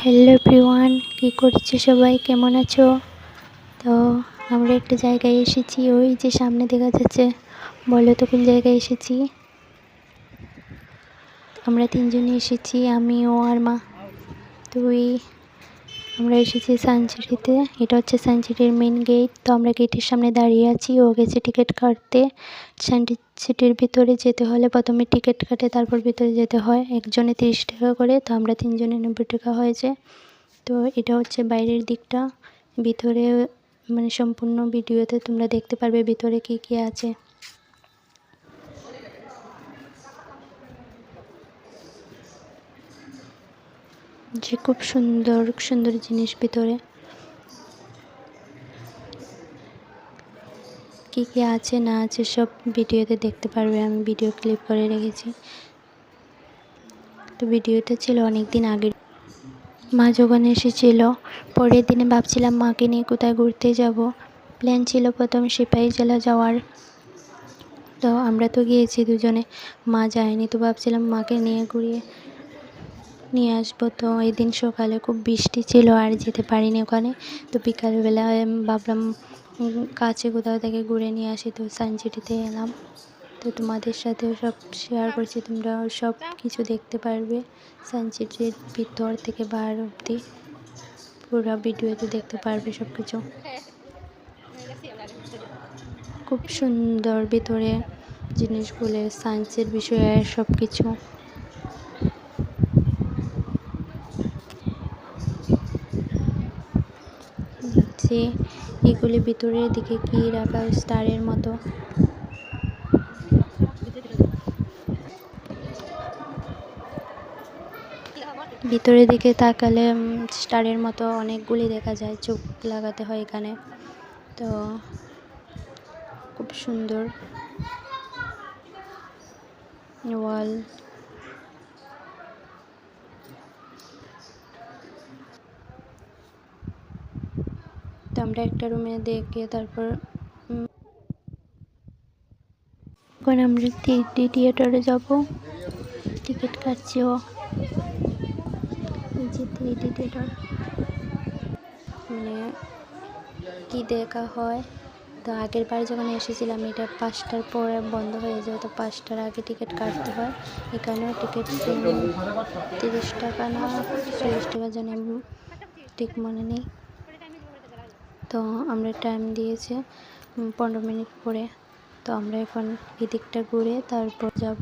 Hello everyone, কী করছো সবাই, কেমন আছো? তো আমরা একটা জায়গায় এসেছি, ওই যে সামনে দেখা যাচ্ছে। বলো তো কোন জায়গায় এসেছি? আমরা তিনজনই এসেছি, আমি ও আর মা। তো আমরা এসেছি সানসিটিতে। এটা হচ্ছে সানসিটির মেন গেট। তো আমরা গেটের সামনে দাঁড়িয়ে আছি, ও গেছে টিকিট কাটতে। সানসিটির ভিতরে যেতে হলে প্রথমে টিকিট কাটে, তারপর ভিতরে যেতে হয়। একজনে 30 টাকা করে, তো আমরা তিনজনে 90 টাকা হয়েছে। তো এটা হচ্ছে বাইরের দিকটা। ভিতরে মানে সম্পূর্ণ ভিডিওতে তোমরা দেখতে পারবে ভিতরে কি কি আছে। যে খুব সুন্দর সুন্দর জিনিস ভিতরে কি কি আছে না আছে সব ভিডিওতে দেখতে পারবে। আমি ভিডিও ক্লিপ করে রেখেছি। তো ভিডিওটা ছিল অনেক দিন আগের। মা যখন এসেছিল, পরের দিনে ভাবছিলাম মাকে নিয়ে কোথায় ঘুরতে যাব। প্ল্যান ছিল প্রথম সিপাহীজলা যাওয়ার। তো আমরা তো গিয়েছি দুজনে, মা যায়নি। তো ভাবছিলাম মাকে নিয়ে ঘুরিয়ে নিয়ে আসবো। তো এই দিন সকালে খুব বৃষ্টি ছিল আর যেতে পারিনি ওখানে। তো বিকালবেলা ভাবলাম কাছে কোথাও থেকে ঘুরে নিয়ে আসি। তো সানসিটিতে এলাম। তো তোমাদের সাথেও সব শেয়ার করছি, তোমরাও সব কিছু দেখতে পারবে। সানসিটির ভিতর থেকে বাইরে অবধি পুরো ভিডিওতে দেখতে পারবে সব কিছু। খুব সুন্দর ভিতরে জিনিসগুলো, সায়েন্সের বিষয়ে সব কিছু। যে এগুলি ভিতরের দিকে কি রাখা, স্টারের মতো। ভিতরের দিকে তাকালে স্টারের মতো অনেকগুলি দেখা যায়, চোখ লাগাতে হয় এখানে। তো খুব সুন্দর ওয়াল। তো আমরা একটা রুমে দেখে তারপর এখন আমরা থিয়েটারে যাব। টিকিট কাটছি। ও এই যে থিয়েটার, মানে কি দেখা হয়। তো আগের বার যখন এসেছিলাম এটা 5টার পরে বন্ধ হয়ে যায়, তো 5টার আগে টিকিট কাটতে হয়। এখানেও টিকিট 30 টাকা না 40 টাকা জানি, ঠিক মনে নেই। তো আমরা টাইম দিয়েছে 15 মিনিট পরে। তো আমরা এখন এদিকটা ঘুরে তারপর যাব।